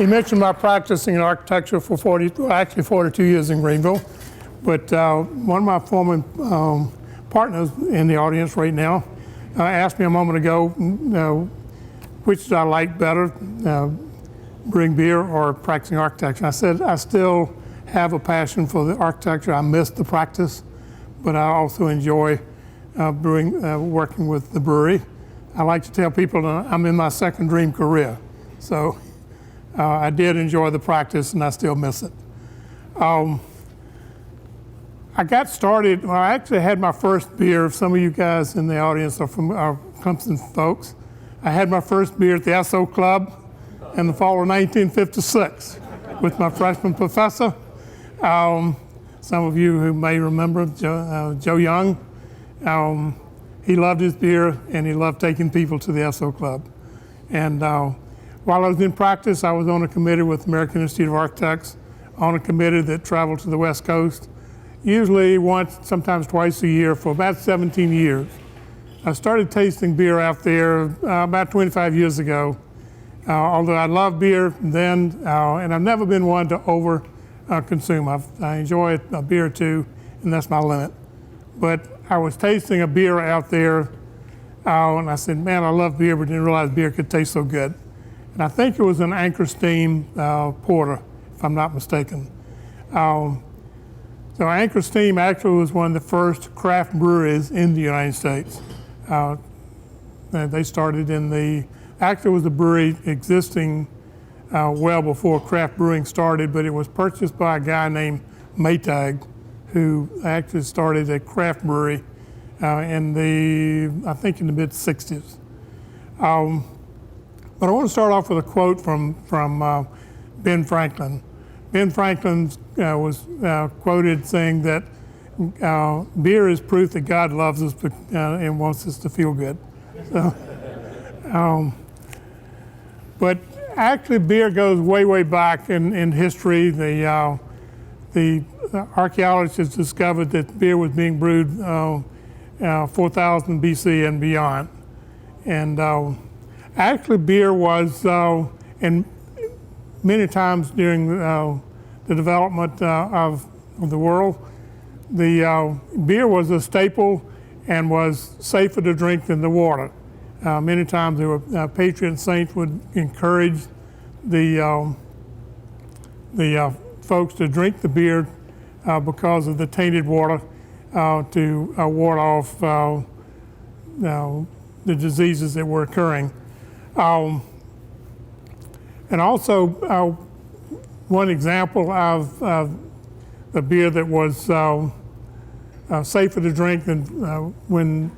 He mentioned my practicing in architecture for 42 years in Greenville. But one of my former partners in the audience right now asked me a moment ago, which do I like better, brewing beer or practicing architecture? I said I still have a passion for the architecture. I miss the practice, but I also enjoy working with the brewery. I like to tell people that I'm in my second dream career. So I did enjoy the practice and I still miss it. I got started, well, I actually had my first beer. Some of you guys in the audience are from our Clemson folks. I had my first beer at the SO Club in the fall of 1956 with my freshman professor. Some of you who may remember Joe Young. He loved his beer and he loved taking people to the SO Club. And while I was in practice, I was on a committee with the American Institute of Architects, on a committee that traveled to the West Coast, usually once, sometimes twice a year for about 17 years. I started tasting beer out there about 25 years ago. Although I love beer then, and I've never been one to over consume. I enjoy a beer or two, and that's my limit. But I was tasting a beer out there, and I said, man, I love beer, but didn't realize beer could taste so good. And I think it was an Anchor Steam porter, if I'm not mistaken. So Anchor Steam actually was one of the first craft breweries in the United States. They started actually was a brewery existing well before craft brewing started, but it was purchased by a guy named Maytag, who actually started a craft brewery I think in the mid-60s. But I want to start off with a quote from Ben Franklin. Ben Franklin was quoted saying that beer is proof that God loves us and wants us to feel good. So, but actually beer goes way, way back in history. The archaeologists discovered that beer was being brewed 4000 BC and beyond. And actually beer was, and many times during the development of the world, the beer was a staple and was safer to drink than the water. Many times there were patron saints would encourage the folks to drink the beer because of the tainted water to ward off the diseases that were occurring. And also, one example of the beer that was safer to drink than when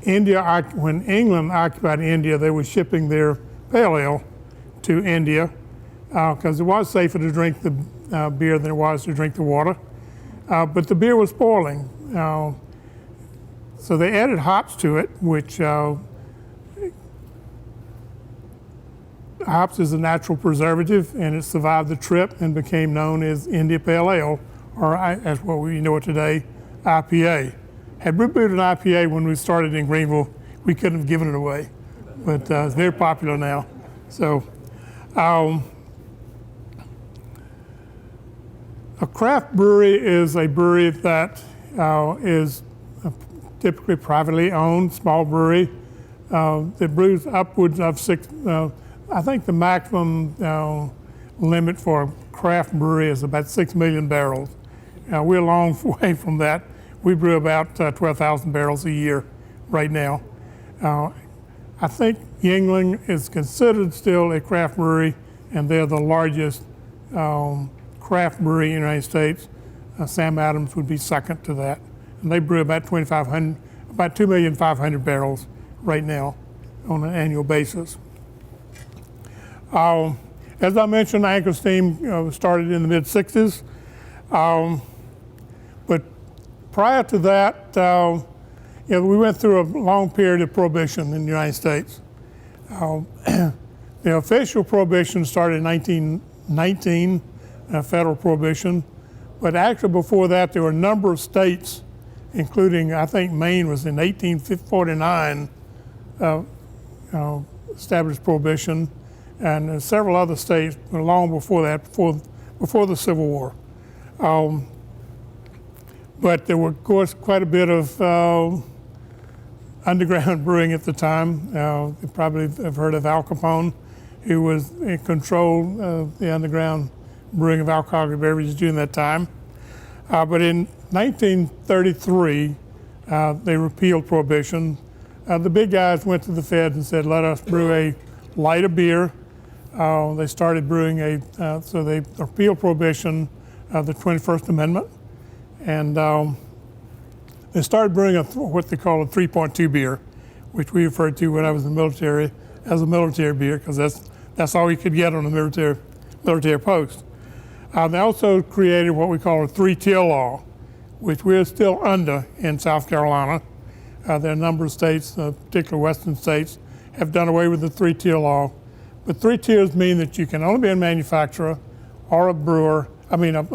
England occupied India, they were shipping their pale ale to India because it was safer to drink the beer than it was to drink the water. But the beer was spoiling. So they added hops to it, which hops is a natural preservative, and it survived the trip and became known as India Pale Ale, or as what we know it today, IPA. Had we brewed an IPA when we started in Greenville, we couldn't have given it away, but it's very popular now. So a craft brewery is a brewery that is typically privately owned, small brewery that brews upwards of I think the maximum limit for a craft brewery is about 6 million barrels. We're a long way from that. We brew about 12,000 barrels a year right now. I think Yuengling is considered still a craft brewery, and they're the largest craft brewery in the United States. Sam Adams would be second to that. And they brew about 2,500,000 barrels right now on an annual basis. As I mentioned, Anchor Steam started in the mid-60s. But prior to that, we went through a long period of prohibition in the United States. The official prohibition started in 1919, federal prohibition. But actually before that, there were a number of states, including, I think Maine was in 1849, established prohibition. and several other states long before that, before the Civil War. But there were, of course, quite a bit of underground brewing at the time. You probably have heard of Al Capone, who was in control of the underground brewing of alcoholic beverages during that time. But in 1933, they repealed Prohibition. The big guys went to the feds and said, let us brew a lighter beer. They started brewing so they repealed Prohibition, the 21st Amendment, and they started brewing what they call a 3.2 beer, which we referred to when I was in the military as a military beer, because that's all you could get on a military post. They also created what we call a three-tier law, which we're still under in South Carolina. There are a number of states, particularly western states, have done away with the three-tier law. But three tiers mean that you can only be a manufacturer or a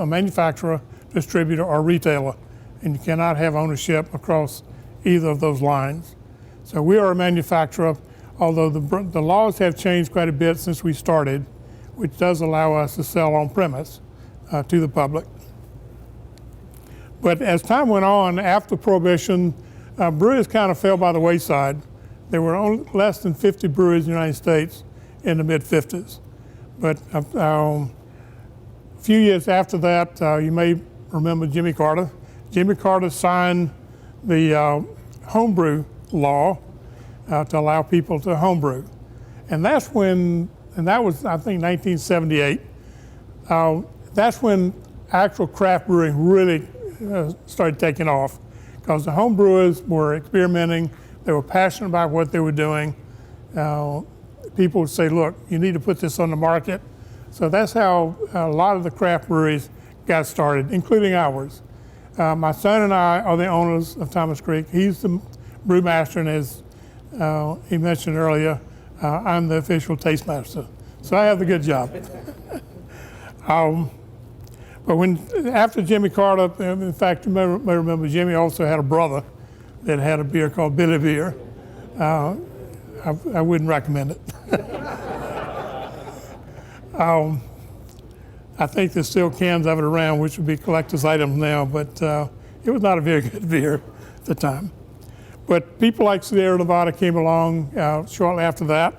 manufacturer, distributor, or retailer, and you cannot have ownership across either of those lines. So we are a manufacturer, although the laws have changed quite a bit since we started, which does allow us to sell on premise to the public. But as time went on, after Prohibition, breweries kind of fell by the wayside. There were only less than 50 breweries in the United States in the mid-50s. But a few years after that, you may remember Jimmy Carter. Jimmy Carter signed the homebrew law to allow people to homebrew. And that was, I think, 1978. That's when actual craft brewing really started taking off, because the home brewers were experimenting. They were passionate about what they were doing. People would say, look, you need to put this on the market. So that's how a lot of the craft breweries got started, including ours. My son and I are the owners of Thomas Creek. He's the brewmaster, and as he mentioned earlier, I'm the official Tastemaster. So I have the good job. But after Jimmy Carter, in fact, you may remember Jimmy also had a brother that had a beer called Billy Beer. I wouldn't recommend it. I think there's still cans of it around, which would be collector's items now, but it was not a very good beer at the time. But people like Sierra Nevada came along shortly after that.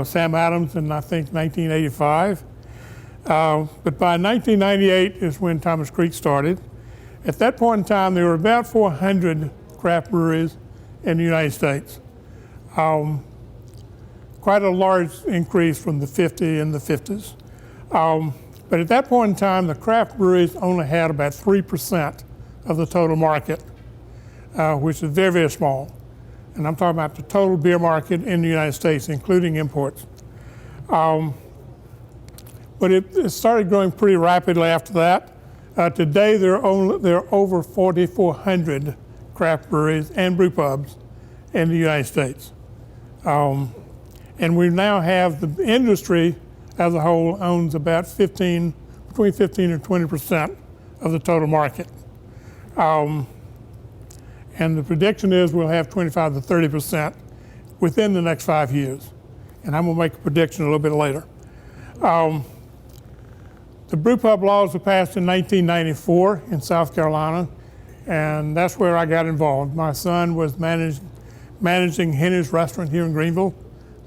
Sam Adams in, I think, 1985. But by 1998 is when Thomas Creek started. At that point in time, there were about 400 craft breweries in the United States. Quite a large increase from the 50 in the 50s. But at that point in time, the craft breweries only had about 3% of the total market, which is very, very small. And I'm talking about the total beer market in the United States, including imports. But it started growing pretty rapidly after that. Today, there are over 4,400 craft breweries and brew pubs in the United States. And we now have the industry as a whole owns about between 15 and 20% of the total market. And the prediction is we'll have 25 to 30% within the next 5 years. And I'm gonna make a prediction a little bit later. The brew pub laws were passed in 1994 in South Carolina, and that's where I got involved. My son was managing Henry's Restaurant here in Greenville.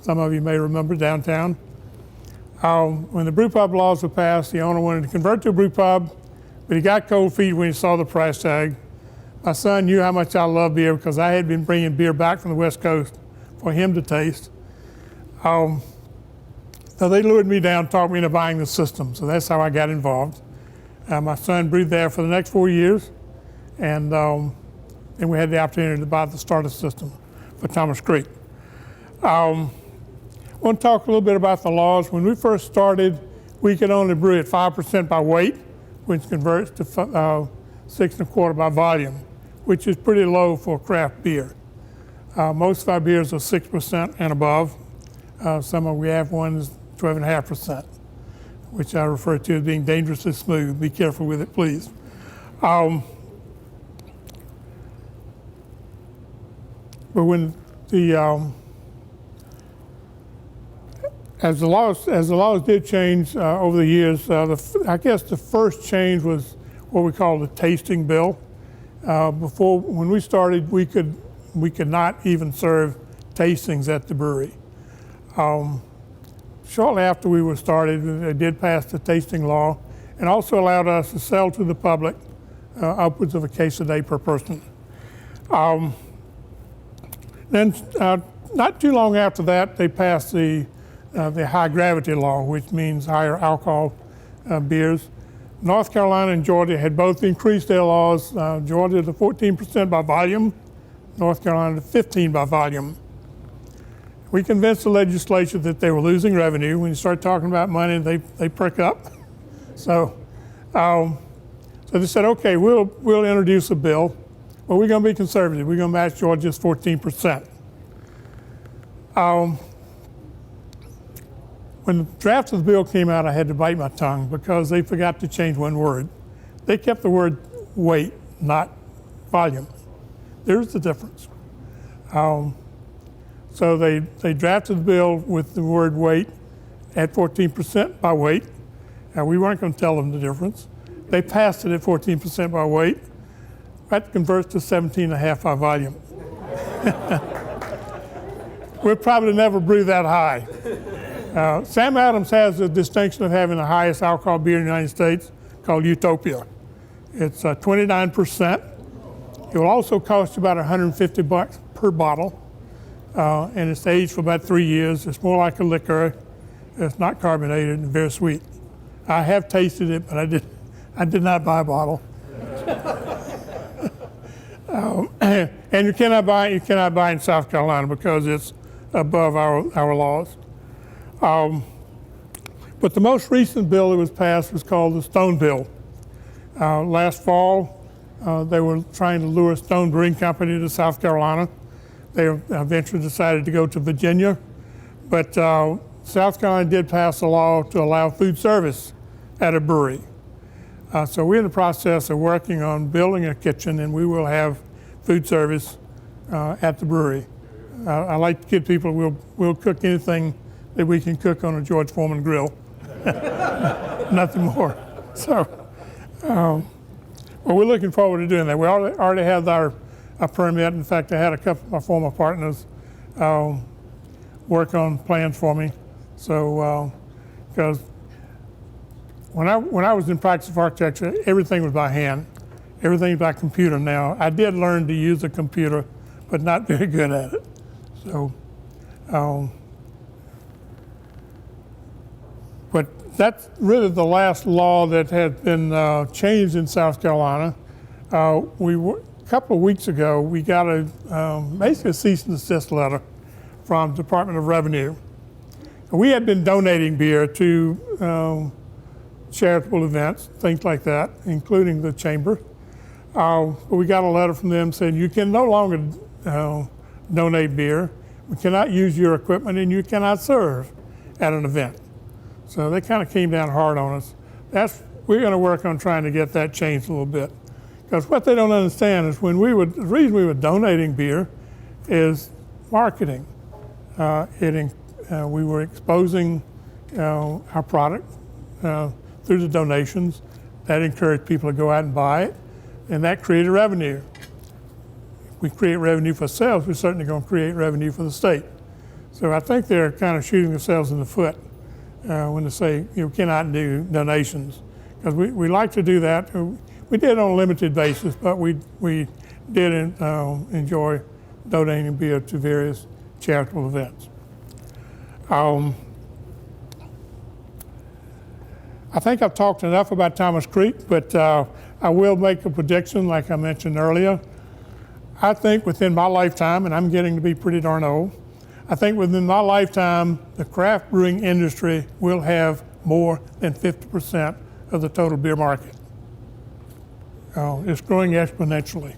Some of you may remember downtown. When the brew pub laws were passed, the owner wanted to convert to a brew pub, but he got cold feet when he saw the price tag. My son knew how much I love beer because I had been bringing beer back from the West Coast for him to taste. So they lured me down, talked me into buying the system. So that's how I got involved. My son brewed there for the next 4 years, and then we had the opportunity to buy the starter system for Thomas Creek. I want to talk a little bit about the laws. When we first started, we could only brew at 5% by weight, which converts to 6 1/4 by volume, which is pretty low for craft beer. Most of our beers are 6% and above. We have ones 12.5%, which I refer to as being dangerously smooth. Be careful with it, please. But when as the laws did change over the years, I guess the first change was what we call the tasting bill. Before, when we started, we could not even serve tastings at the brewery. Shortly after we were started, they did pass the tasting law and also allowed us to sell to the public upwards of a case a day per person. Then, not too long after that, they passed the high gravity law, which means higher alcohol beers. North Carolina and Georgia had both increased their laws. Georgia to 14% by volume, North Carolina to 15% by volume. We convinced the legislature that they were losing revenue. When you start talking about money, they perk up. So they said, okay, we'll introduce a bill, but we're going to be conservative. We're going to match Georgia's 14%. When the draft of the bill came out, I had to bite my tongue because they forgot to change one word. They kept the word weight, not volume. There's the difference. So they drafted the bill with the word weight at 14% by weight. Now, we weren't going to tell them the difference. They passed it at 14% by weight. That converts to 17.5 by volume. We'll probably never brew that high. Sam Adams has the distinction of having the highest alcohol beer in the United States, called Utopia. It's 29%. It will also cost you about $150 per bottle, and it's aged for about 3 years. It's more like a liquor. It's not carbonated and very sweet. I have tasted it, but I did not buy a bottle. And you cannot buy in South Carolina because it's above our laws. But the most recent bill that was passed was called the Stone Bill. Last fall, they were trying to lure Stone Brewing Company to South Carolina. They eventually decided to go to Virginia, but South Carolina did pass a law to allow food service at a brewery. So we're in the process of working on building a kitchen, and we will have food service at the brewery. I like to kid people, we'll cook anything that we can cook on a George Foreman grill. Nothing more. So, well, we're looking forward to doing that. We already have our permit. In fact, I had a couple of my former partners work on plans for me. So, because when I was in practice of architecture, everything was by hand. Everything's by computer now. I did learn to use a computer, but not very good at it. So, but that's really the last law that has been changed in South Carolina. A couple of weeks ago, we got basically a cease and desist letter from the Department of Revenue. We had been donating beer to charitable events, things like that, including the chamber. But we got a letter from them saying you can no longer donate beer, we cannot use your equipment, and you cannot serve at an event. So they kind of came down hard on us. We're going to work on trying to get that changed a little bit. Because what they don't understand is the reason we were donating beer is marketing. We were exposing our product through the donations. That encouraged people to go out and buy it, and that created revenue. If we create revenue for ourselves, we're certainly going to create revenue for the state. So I think they're kind of shooting themselves in the foot when they say you cannot do donations. Because we like to do that. We did on a limited basis, but we did enjoy donating beer to various charitable events. I think I've talked enough about Thomas Creek, but I will make a prediction like I mentioned earlier. I think within my lifetime, and I'm getting to be pretty darn old, I think within my lifetime, the craft brewing industry will have more than 50% of the total beer market. It's growing exponentially.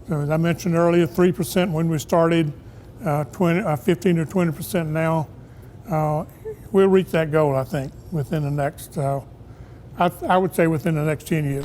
So as I mentioned earlier, 3% when we started, 15 to 20% now. We'll reach that goal, I think, within the next, I would say within the next 10 years.